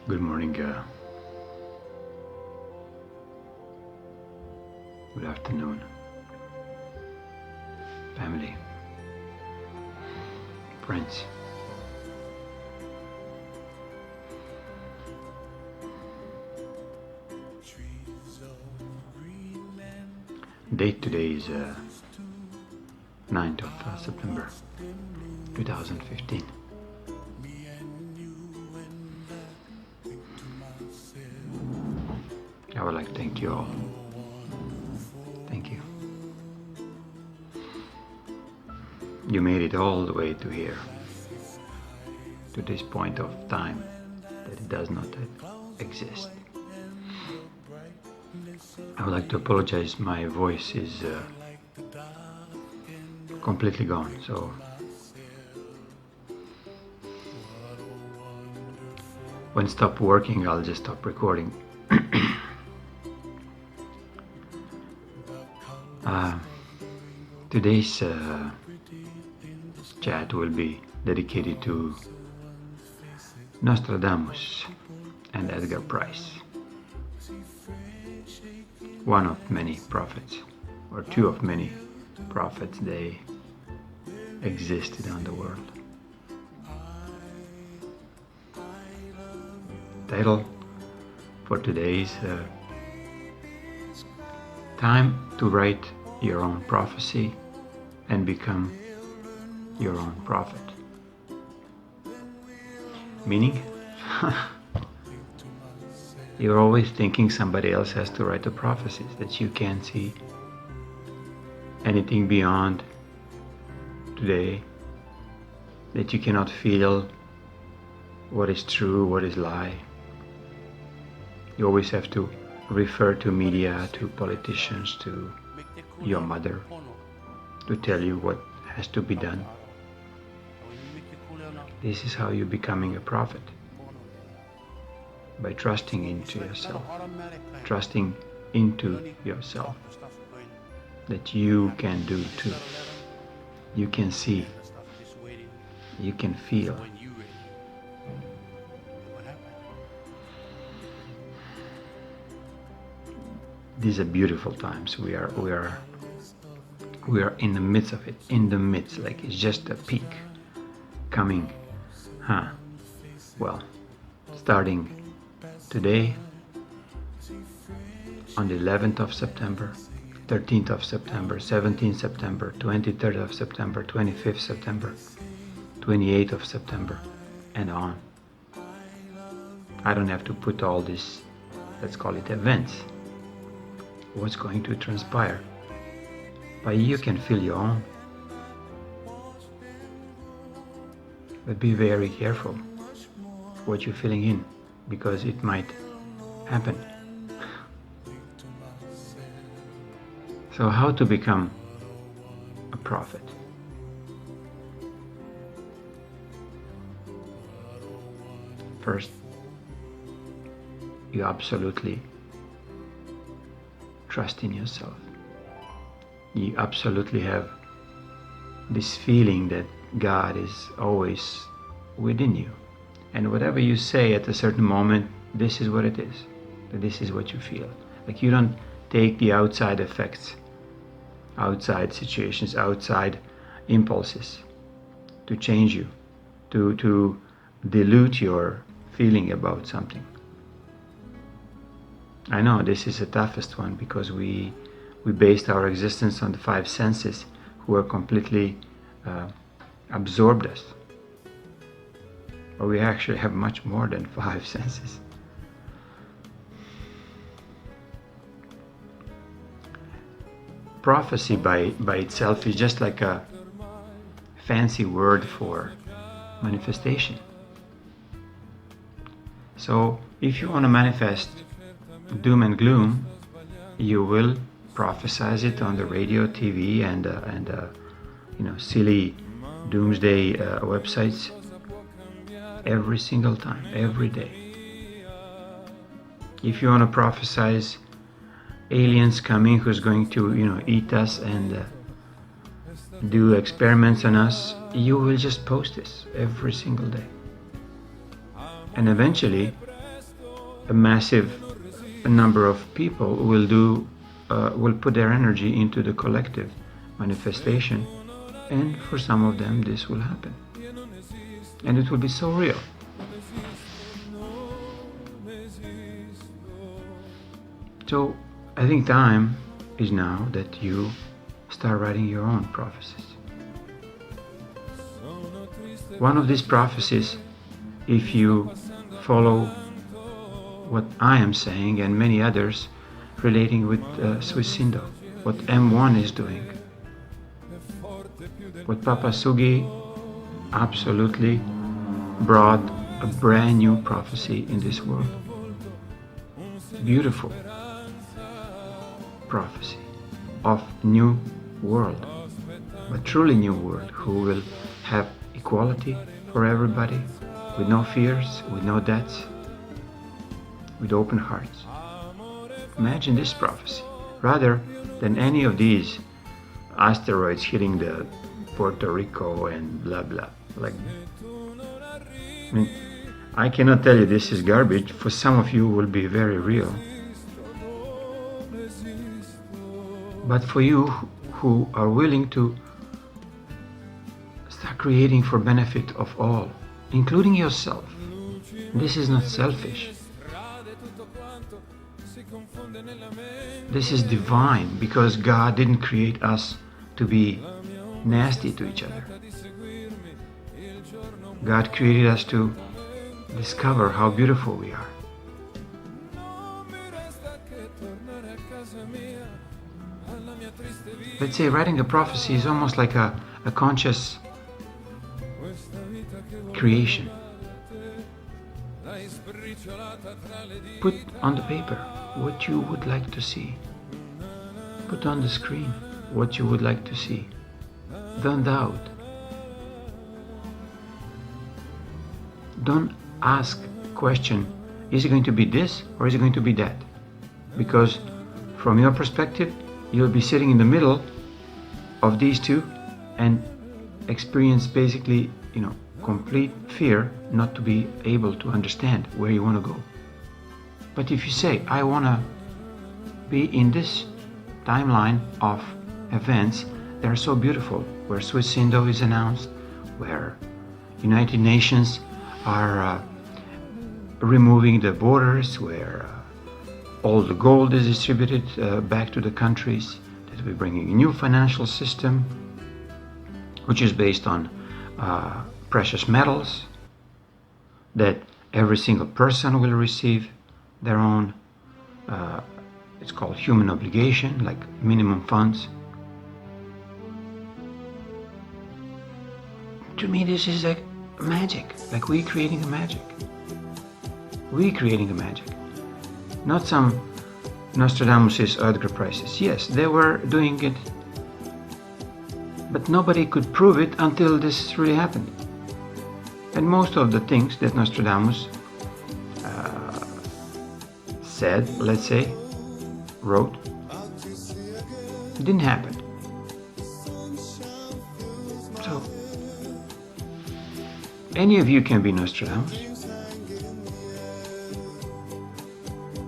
Good morning, good afternoon, family, friends. Date today is 9th of September 2015. I would like to thank you all. Thank you. You made it all the way to here, to this point of time that it does not exist. I would like to apologize, my voice is completely gone, so when it stops working, I'll just stop recording. Today's chat will be dedicated to Nostradamus and Edgar Price, one of many prophets, or two of many prophets. They existed on the world. Title for today's Time to Write Your Own Prophecy and Become Your Own Prophet. Meaning, you're always thinking somebody else has to write the prophecies, that you can't see anything beyond today, that you cannot feel what is true, what is lie. You always have to refer to media, to politicians, to your mother, to tell you what has to be done. This is how you're becoming a prophet. By trusting into yourself. Trusting into yourself. That you can do too. You can see. You can feel. These are beautiful times. We are in the midst of it. In the midst, like it's just a peak coming. Well, starting today on the 11th of September, 13th of September, 17th September, 23rd of September, 25th September, 28th of September, and on. I don't have to put all this, let's call it events, what's going to transpire, but you can feel your own. But be very careful what you're feeling in, because it might happen. So how to become a prophet? First, you absolutely trust in yourself. You absolutely have this feeling that God is always within you. And whatever you say at a certain moment, this is what it is. This is what you feel. Like you don't take the outside effects, outside situations, outside impulses to change you, to dilute your feeling about something. I know this is the toughest one, because we based our existence on the five senses, who are completely absorbed us. But we actually have much more than five senses. Prophecy by itself is just like a fancy word for manifestation. So if you want to manifest doom and gloom, you will prophesize it on the radio, TV, and silly doomsday websites every single time, every day. If you want to prophesize aliens coming who's going to eat us and do experiments on us, you will just post this every single day. And eventually a massive number of people will put their energy into the collective manifestation, and for some of them this will happen, and it will be so real. So I think time is now that you start writing your own prophecies. One of these prophecies, if you follow what I am saying and many others relating with Un-Swissindo, what M1 is doing, what Papa Sugi absolutely brought a brand new prophecy in this world. Beautiful prophecy of new world, but truly new world, who will have equality for everybody, with no fears, with no debts, with open hearts. Imagine this prophecy, rather than any of these asteroids hitting the Puerto Rico and blah blah. Like, I mean, I cannot tell you this is garbage. For some of you, it will be very real. But for you who are willing to start creating for benefit of all, including yourself, this is not selfish. This is divine, because God didn't create us to be nasty to each other. God created us to discover how beautiful we are. Let's say writing a prophecy is almost like a conscious creation. Put on the paper what you would like to see. Put on the screen what you would like to see. Don't doubt. Don't ask the question, is it going to be this or is it going to be that? Because from your perspective, you'll be sitting in the middle of these two and experience basically, complete fear not to be able to understand where you want to go. But if you say, I want to be in this timeline of events that are so beautiful, where Un-Swissindo is announced, where United Nations are removing the borders, where all the gold is distributed back to the countries, that we're bringing a new financial system, which is based on precious metals, that every single person will receive their own, it's called human obligation, like minimum funds. To me, this is like magic, like we're creating a magic. We're creating a magic. Not some Nostradamus' Edgar Prices. Yes, they were doing it, but nobody could prove it until this really happened. And most of the things that Nostradamus said, let's say, wrote, didn't happen. So, any of you can be Nostradamus.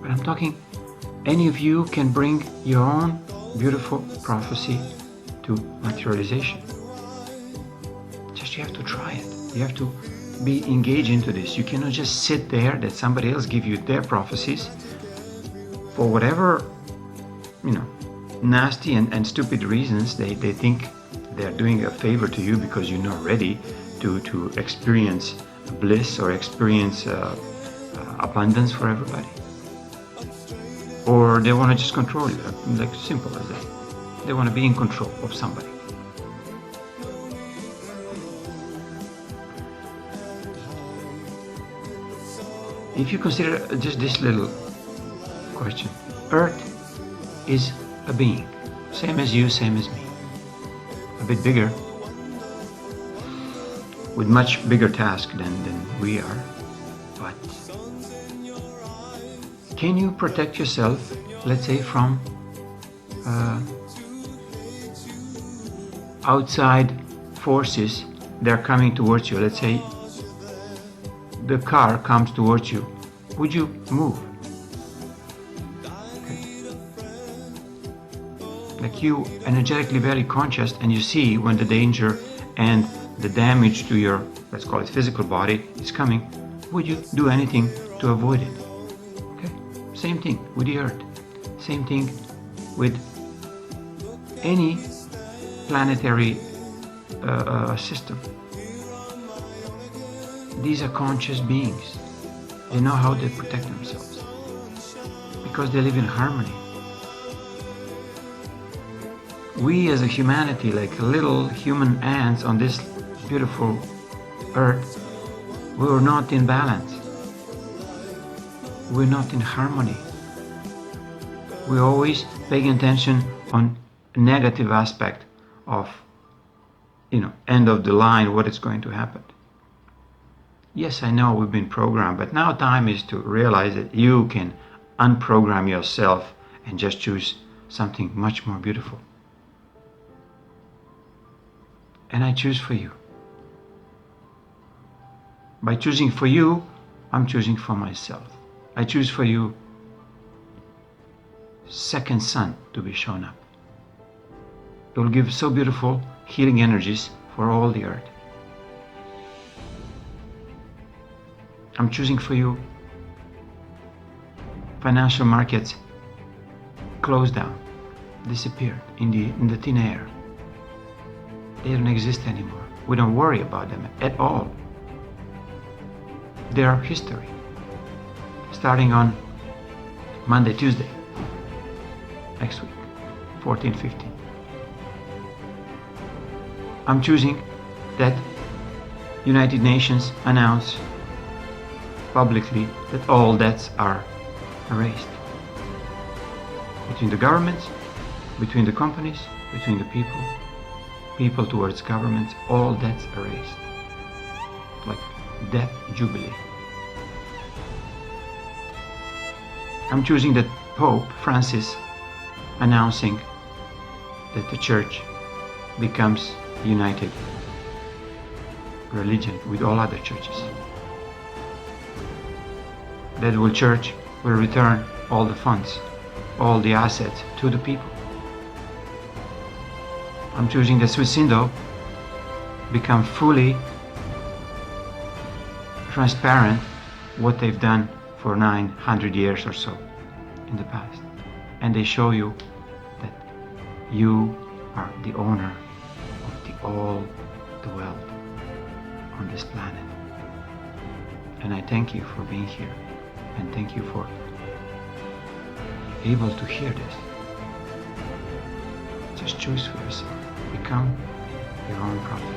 But I'm talking, any of you can bring your own beautiful prophecy to materialization. Just you have to try it. You have to be engaged into this. You cannot just sit there that somebody else give you their prophecies for whatever, nasty and stupid reasons. They think they're doing a favor to you because you're not ready to experience bliss or experience abundance for everybody. Or they want to just control you, like simple as that. They want to be in control of somebody. If you consider just this little question, Earth is a being, same as you, same as me, a bit bigger, with much bigger task than we are, but can you protect yourself, let's say, from outside forces that are coming towards you? Let's say the car comes towards you. Would you move? like you energetically very conscious, and you see when the danger and the damage to your, let's call it physical body, is coming, would you do anything to avoid it? Okay? Same thing with the earth. Same thing with any planetary system. These are conscious beings. They know how to protect themselves because they live in harmony. We as a humanity, like little human ants on this beautiful earth, we are not in balance. We're not in harmony. We're always paying attention on a negative aspect of, end of the line, what is going to happen. Yes, I know we've been programmed, but now time is to realize that you can unprogram yourself and just choose something much more beautiful. And I choose for you. By choosing for you, I'm choosing for myself. I choose for you second sun to be shown up. It will give so beautiful healing energies for all the earth. I'm choosing for you financial markets closed down, disappeared in the thin air. They don't exist anymore. We don't worry about them at all. They are history. Starting on Monday, Tuesday, next week, 14, 15. I'm choosing that United Nations announce publicly that all debts are erased. Between the governments, between the companies, between the people towards governments, all debts erased. Like debt jubilee. I'm choosing that Pope Francis announcing that the church becomes united religion with all other churches. That the church will return all the funds, all the assets to the people. I'm choosing the Un-Swissindo become fully transparent what they've done for 900 years or so in the past. And they show you that you are the owner of all the wealth on this planet. And I thank you for being here, and thank you for able to hear this. Just choose for yourself. Become your own prophet.